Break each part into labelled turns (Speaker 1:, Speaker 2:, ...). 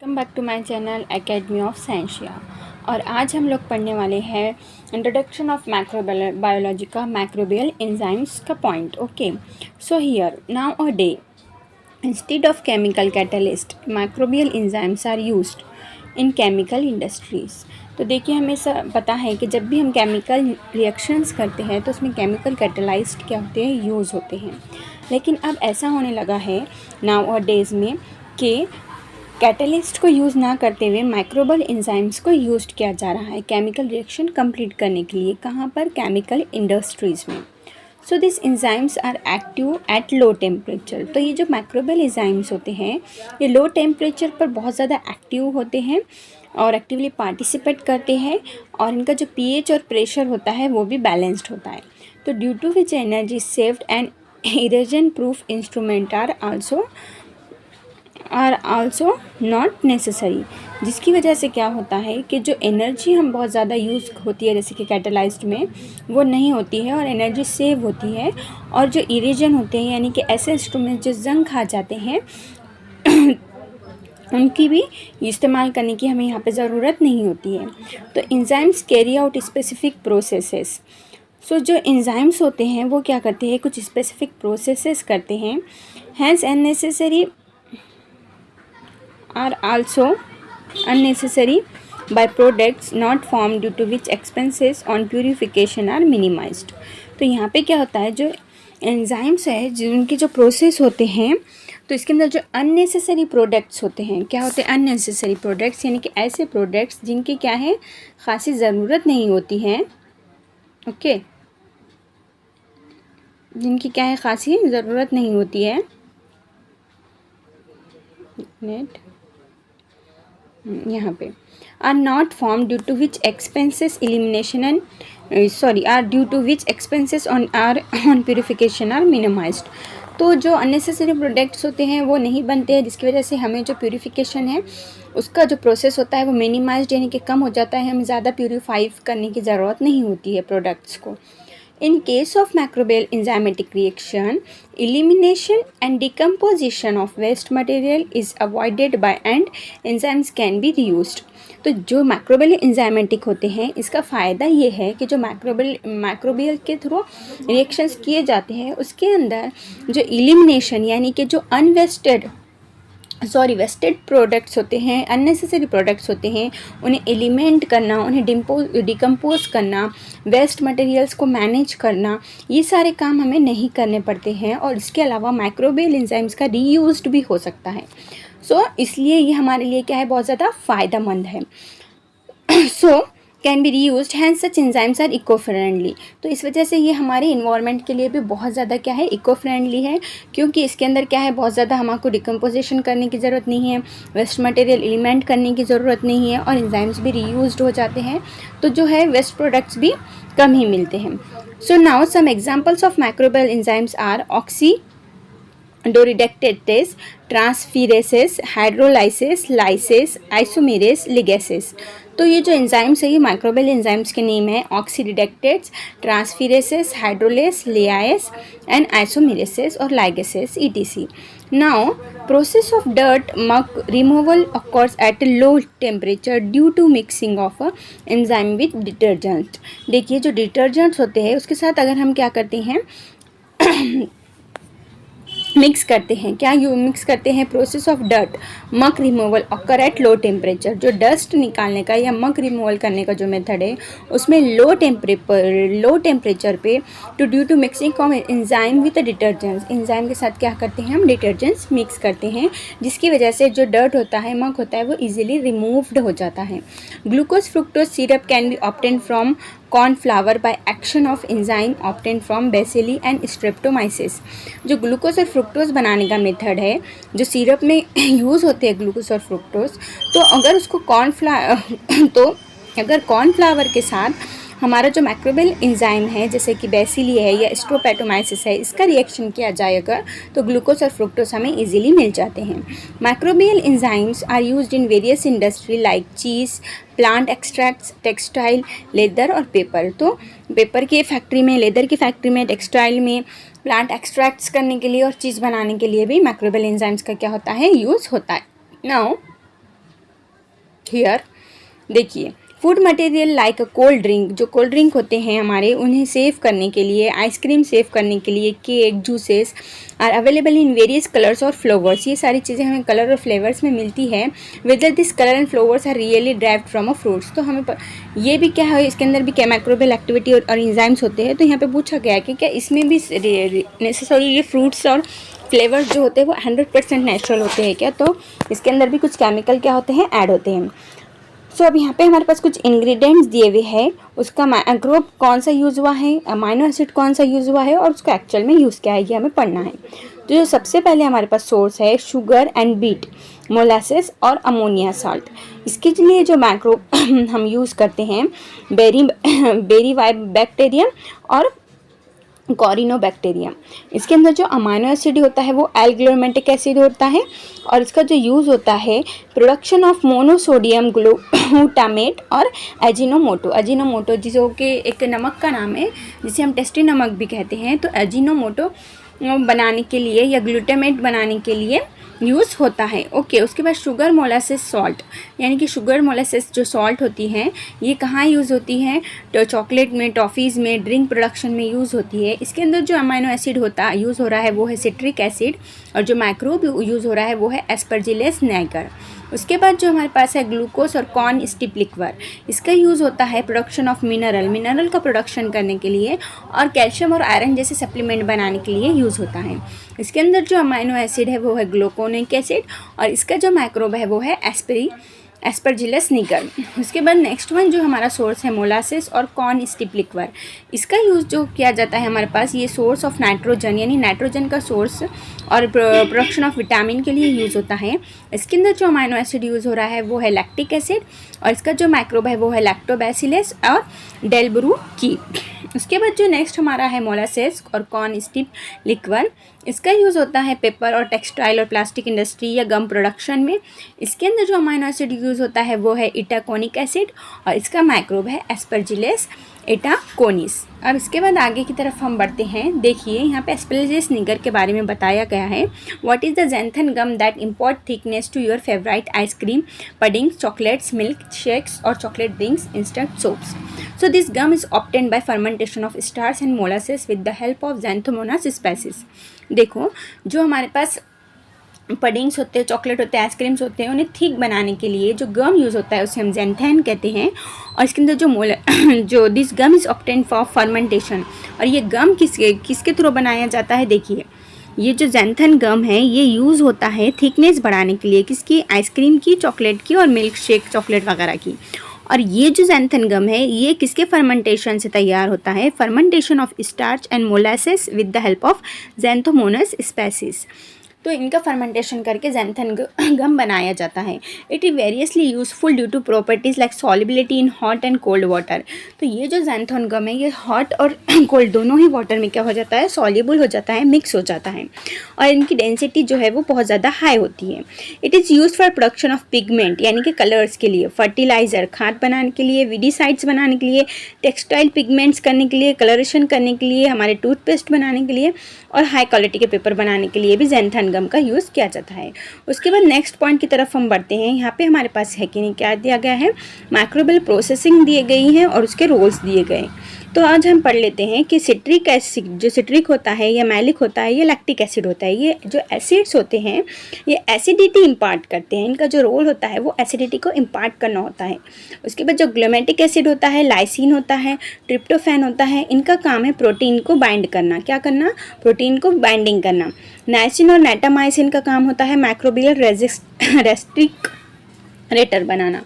Speaker 1: Welcome back to my channel Academy of Scientia. और आज हम लोग पढ़ने वाले हैं इंट्रोडक्शन ऑफ माइक्रोबायोलॉजी का माइक्रोबियल एंजाइम्स का point. Okay, so here now a day instead of chemical catalyst microbial enzymes are used in chemical industries. तो देखिए, हमें सब पता है कि जब भी हम केमिकल रिएक्शंस करते हैं तो उसमें केमिकल कैटलाइस्ट क्या होते हैं, यूज़ होते हैं। लेकिन अब ऐसा होने लगा है नाउ अ डेज़ में कि कैटलिस्ट को यूज़ ना करते हुए माइक्रोबियल एंजाइम्स को यूज़ किया जा रहा है केमिकल रिएक्शन कंप्लीट करने के लिए। कहाँ पर? केमिकल इंडस्ट्रीज़ में। So this enzymes are active at low temperature. तो ये जो माइक्रोबियल एंजाइम्स होते हैं ये लो टेम्परेचर पर बहुत ज़्यादा एक्टिव होते हैं और एक्टिवली पार्टिसिपेट करते हैं, और इनका जो पीएच और प्रेशर होता है वो भी बैलेंस्ड होता है। तो due to which energy saved and erosion proof instrument are also not necessary. जिसकी वजह से क्या होता है कि जो एनर्जी हम बहुत ज़्यादा यूज़ होती है जैसे कि कैटलाइज्ड में, वो नहीं होती है और एनर्जी सेव होती है। और जो इरेजन होते हैं यानी कि ऐसे इंस्ट्रूमेंट जो जंग खा जाते हैं उनकी भी इस्तेमाल करने की हमें यहाँ पे ज़रूरत नहीं होती है। तो enzymes carry out specific processes. So जो एंजाइम्स होते हैं वो क्या करते हैं, कुछ स्पेसिफिक प्रोसेसेस करते हैं। Hence unnecessary are also unnecessary byproducts not formed due to which expenses on purification are minimized। तो यहाँ पे क्या होता है, जो एंजाइम्स है जिनके जो प्रोसेस होते हैं तो इसके अंदर जो अननेसेसरी प्रोडक्ट्स होते हैं, क्या होते हैं अननेसेसरी प्रोडक्ट्स, यानी कि ऐसे प्रोडक्ट्स जिनकी क्या है खासी ज़रूरत नहीं होती है। ओके, जिनकी क्या है खासी ज़रूरत नहीं होती है। नेट यहाँ पे are not form due to which expenses elimination and are due to which expenses on purification are minimized. तो जो अननेसेसरी प्रोडक्ट्स होते हैं वो नहीं बनते हैं, जिसकी वजह से हमें जो प्यूरिफिकेशन है उसका जो प्रोसेस होता है वो मिनिमाइज्ड यानी कि कम हो जाता है। हमें ज़्यादा प्यूरिफाई करने की ज़रूरत नहीं होती है प्रोडक्ट्स को। In case of microbial enzymatic reaction, elimination and decomposition of waste material is avoided by and enzymes can be reused। तो जो माइक्रोबियल इंजाइमेटिक होते हैं इसका फ़ायदा ये है कि जो माइक्रोबियल के थ्रू रिएक्शंस किए जाते हैं उसके अंदर जो एलिमिनेशन यानी कि जो वेस्टेड प्रोडक्ट्स होते हैं, अननेसेसरी प्रोडक्ट्स होते हैं, उन्हें एलिमेंट करना, उन्हें डिकम्पोज करना, वेस्ट मटेरियल्स को मैनेज करना, ये सारे काम हमें नहीं करने पड़ते हैं। और इसके अलावा माइक्रोबियल एंजाइम्स का रीयूज्ड भी हो सकता है। इसलिए ये हमारे लिए क्या है, बहुत ज़्यादा फ़ायदेमंद है। Can be reused hence such enzymes are eco friendly. तो इस वजह से ये हमारे इन्वायरमेंट के लिए भी बहुत ज़्यादा क्या है, इको फ्रेंडली है, क्योंकि इसके अंदर क्या है बहुत ज़्यादा हमको डिकम्पोजिशन करने की ज़रूरत नहीं है, वेस्ट मटेरियल एलिमेंट करने की ज़रूरत नहीं है, और एंजाइम्स भी रीयूज्ड हो जाते हैं। तो जो है वेस्ट प्रोडक्ट्स भी कम ही मिलते हैं। So now some examples of microbial enzymes are oxidoreductases, transferases, hydrolases, lyases, isomerases, ligases. तो ये जो एंजाइम्स है ये माइक्रोबियल एंजाइम्स के नेम है ऑक्सीडिडेक्टेट्स, ट्रांसफीरेसेस, हाइड्रोलेस, लियाएस एंड आइसोमेरेसेस और ligases etc। Now process of dirt muck removal occurs at low temperature due to mixing of enzyme with detergent. देखिए, जो डिटर्जेंट्स होते हैं उसके साथ अगर हम क्या करते हैं मिक्स करते हैं, क्या यू मिक्स करते हैं, process of dirt muck removal occur eight low temperature. जो डस्ट निकालने का या मक रिमूवल करने का जो मेथड है उसमें लो टेम्परेचर पे due to mixing of enzyme with detergents. Enzyme के साथ क्या करते हैं हम, डिटर्जेंट्स मिक्स करते हैं, जिसकी वजह से जो डर्ट होता है, मक होता है, वो इजीली रिमूव्ड हो जाता है। Glucose fructose syrup can be obtain from cornflour by action of enzyme obtain from bacilli and streptomyces. जो ग्लूकोज और फ्रुक्टोज बनाने का मेथड है जो सिरप में यूज़ होते हैं ग्लूकोज और फ्रुक्टोज, तो अगर कॉर्नफ्लावर के साथ हमारा जो माइक्रोबियल एंजाइम है जैसे कि बेसिली है या स्ट्रेप्टोमाइसिस है, इसका रिएक्शन किया जाएगा तो ग्लूकोज और फ्रुक्टोज हमें इजीली मिल जाते हैं। Microbial enzymes are used in various industry like cheese, plant extracts, textile, leather और पेपर। तो पेपर की फैक्ट्री में, लेदर की फैक्ट्री में, टेक्सटाइल में, प्लांट एक्सट्रैक्ट्स करने के लिए और चीज़ बनाने के लिए भी माइक्रोबियल एंजाइम्स का क्या होता है, यूज़ होता है। नाउ हियर देखिए, food material like a cold drink, जो कोल्ड ड्रिंक होते हैं हमारे, उन्हें सेव करने के लिए, आइसक्रीम सेव करने के लिए, cake, juices are available in various colours और फ्लेवर्स। ये सारी चीज़ें हमें कलर और फ्लेवर्स में मिलती है। Whether this colour and flavours are really derived from a fruits. तो हमें ये भी क्या है, इसके अंदर भी क्या माइक्रोबियल एक्टिविटी और एंजाइम्स होते हैं। तो यहाँ पे पूछा गया है कि क्या इसमें भी नेसेसरी ये फ्रूट्स और फ्लेवर्स जो होते हैं वो 100% नेचुरल होते हैं क्या, तो इसके अंदर भी कुछ केमिकल क्या होते हैं, ऐड होते हैं। सो अब यहाँ पे हमारे पास कुछ इंग्रेडिएंट्स दिए हुए हैं, उसका माइक्रो कौन सा यूज़ हुआ है, अमाइनो एसिड कौन सा यूज़ हुआ है और उसका एक्चुअल में यूज़ क्या है, ये हमें पढ़ना है। तो जो सबसे पहले हमारे पास सोर्स है शुगर एंड बीट, मोलासेस और अमोनिया साल्ट। इसके लिए जो मैक्रो हम यूज़ करते हैं बेरी बैक्टीरियम और कॉरिनोबैक्टीरियम। इसके अंदर जो अमाइनो एसिड होता है वो एल-ग्लूटामिक एसिड होता है और इसका जो यूज़ होता है प्रोडक्शन ऑफ मोनोसोडियम ग्लूटामेट और एजिनोमोटो जिसो कि एक नमक का नाम है जिसे हम टेस्टी नमक भी कहते हैं। तो एजिनोमोटो बनाने के लिए या ग्लूटामेट बनाने के लिए यूज़ होता है। ओके, उसके बाद शुगर मोलासेस सॉल्ट, यानी कि शुगर मोलासेस जो सॉल्ट होती हैं ये कहाँ यूज़ होती है, तो चॉकलेट में, टॉफ़ीज़ में, ड्रिंक प्रोडक्शन में यूज़ होती है। इसके अंदर जो अमाइनो एसिड होता यूज़ हो रहा है वो है सिट्रिक एसिड और जो माइक्रोब यूज़ हो रहा है वो है एस्परजिलस नाइगर। उसके बाद जो हमारे पास है ग्लूकोज और कॉर्न स्टिप लिक्वर, इसका यूज़ होता है प्रोडक्शन ऑफ मिनरल का प्रोडक्शन करने के लिए और कैल्शियम और आयरन जैसे सप्लीमेंट बनाने के लिए यूज़ होता है। इसके अंदर जो अमाइनो एसिड है वो है ग्लूकोनिक एसिड और इसका जो माइक्रोब है वो है एस्परजिलस निगर। उसके बाद नेक्स्ट वन जो हमारा सोर्स है मोलासेस और कॉर्न स्टिप लिक्वर, इसका यूज़ जो किया जाता है हमारे पास, ये सोर्स ऑफ नाइट्रोजन यानी नाइट्रोजन का सोर्स और प्रोडक्शन ऑफ विटामिन के लिए यूज़ होता है। इसके अंदर जो अमाइनो एसिड यूज़ हो रहा है वो है लैक्टिक एसिड और इसका जो माइक्रोब है वो है लैक्टोबैसिलस और डेल्ब्रू की। उसके बाद जो नेक्स्ट हमारा है मोलासेस और कॉर्न स्टिप लिक्वर, इसका यूज़ होता है पेपर और टेक्सटाइल और प्लास्टिक इंडस्ट्री या गम प्रोडक्शन में। इसके अंदर जो अमाइनो एसिड यूज़ होता है वो है इटाकोनिक एसिड और इसका माइक्रोब है एस्परजिलस इटाकोनिस। अब इसके बाद आगे की तरफ हम बढ़ते हैं। देखिए यहाँ पे एस्परजिलस निगर के बारे में बताया गया है। What is the xanthan gum that import thickness to your favourite ice cream, puddings, chocolates, milk shakes और chocolate drinks, instant soups. So this gum is obtained by fermentation of starch and molasses with the help of Xanthomonas species। देखो जो हमारे पास पडिंग्स होते हैं, chocolate होते हैं, ice creams होते हैं, उन्हें थिक बनाने के लिए जो गम यूज़ होता है उसे हम ज़ैंथन कहते हैं। और इसके अंदर जो this gum is obtained for fermentation, और ये गम किसके थ्रू बनाया जाता है, देखिए ये जो ज़ैंथन गम है ये यूज़ होता है थिकनेस बढ़ाने के लिए, किसकी, आइसक्रीम की, चॉकलेट की और मिल्क शेक चॉकलेट वगैरह की। और ये जो ज़ैंथन गम है ये किसके फर्मेंटेशन से तैयार होता है, fermentation of starch and molasses with the help of xanthomonas species. तो इनका फर्मेंटेशन करके ज़ैंथन गम बनाया जाता है। It is variously useful due to properties like solubility in hot and cold water. तो ये जो ज़ैंथन गम है ये हॉट और कोल्ड दोनों ही वाटर में क्या हो जाता है, सॉल्युबल हो जाता है, मिक्स हो जाता है और इनकी डेंसिटी जो है वो बहुत ज़्यादा हाई होती है। It is use for production of pigment यानी कि कलर्स के लिए, फर्टिलाइज़र खाद बनाने के लिए, वीडिसाइड्स बनाने के लिए, टेक्सटाइल पिगमेंट्स करने के लिए, कलरेशन करने के लिए, हमारे टूथपेस्ट बनाने के लिए और हाई क्वालिटी के पेपर बनाने के लिए भी ज़ैंथन गम का यूज़ किया जाता है। उसके बाद नेक्स्ट पॉइंट की तरफ हम बढ़ते हैं। यहाँ पे हमारे पास है कि नहीं, क्या दिया गया है, माइक्रोबियल प्रोसेसिंग दिए गई हैं और उसके रोल्स दिए गए। तो आज हम पढ़ लेते हैं कि सिट्रिक एसिड, जो सिट्रिक होता है या मैलिक होता है या लैक्टिक एसिड होता है, ये जो एसिड्स होते हैं ये एसिडिटी इम्पार्ट करते हैं। इनका जो रोल होता है वो एसिडिटी को इम्पार्ट करना होता है। उसके बाद जो ग्लूटामिक एसिड होता है, लाइसिन होता है, ट्रिप्टोफैन होता है, इनका काम है प्रोटीन को बाइंड करना। क्या करना, प्रोटीन को बाइंडिंग करना। नाइसिन और नाइट्रामाइसिन का काम होता है माइक्रोबियल रेस्टिक्रेटर बनाना।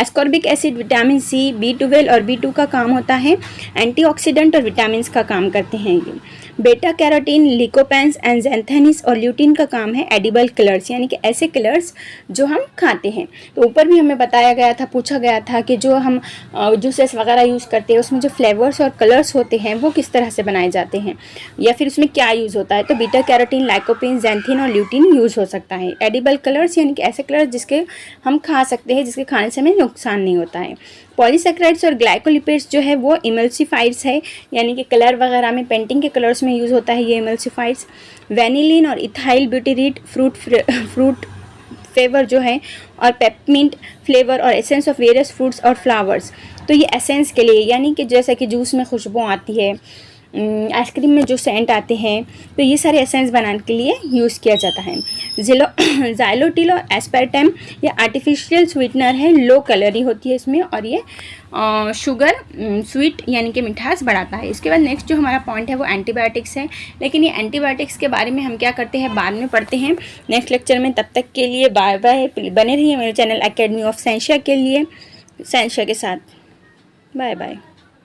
Speaker 1: Ascorbic acid vitamin C, B12 और B2 का काम होता है एंटीऑक्सीडेंट और विटामिन का काम करते हैं ये। बेटा कैरोटीन, लिकोपेंस एंड ज़ैंथेनिस और ल्यूटिन का काम है एडिबल कलर्स यानी कि ऐसे कलर्स जो हम खाते हैं। तो ऊपर भी हमें बताया गया था, पूछा गया था कि जो हम जूसेस वगैरह यूज़ करते हैं उसमें जो फ्लेवर्स और कलर्स होते हैं वो किस तरह से बनाए जाते हैं या फिर उसमें क्या यूज़ होता है। तो बीटा कैरोटीन, लाइकोपिन, ज़ैंथिन और ल्यूटिन यूज़ हो सकता है। एडिबल कलर्स यानी कि ऐसे कलर्स जिसके हम खा सकते हैं, जिसके खाने से हमें नुकसान नहीं होता है। पॉलीसैकेराइड्स और ग्लाइकोलिपिड्स जो है वो इमल्सिफाइड्स है यानी कि कलर वगैरह में, पेंटिंग के कलर्स में यूज़ होता है ये इमल्सिफाइड्स। वेनिलिन और इथाइल ब्यूटेरेट फ्रूट फेवर जो है और पेपरमिंट फ्लेवर और एसेंस ऑफ वेरियस फ्रूट्स और फ्लावर्स। तो ये एसेंस के लिए, यानी कि जैसे कि जूस में खुशबू आती है, आइसक्रीम में जो सेंट आते हैं, तो ये सारे एसेंस बनाने के लिए यूज़ किया जाता है। ज़ाइलोटिल और एस्पार्टम ये आर्टिफिशियल स्वीटनर है, लो कैलोरी होती है इसमें, और ये शुगर स्वीट यानी कि मिठास बढ़ाता है। इसके बाद नेक्स्ट जो हमारा पॉइंट है वो एंटीबायोटिक्स है, लेकिन ये एंटीबायोटिक्स के बारे में हम क्या करते हैं बाद में पढ़ते हैं नेक्स्ट लेक्चर में। तब तक के लिए बाय बाय, बने रहिए मेरे चैनल एकेडमी ऑफ साइंशिया के लिए, साइंशिया के साथ। Bye bye.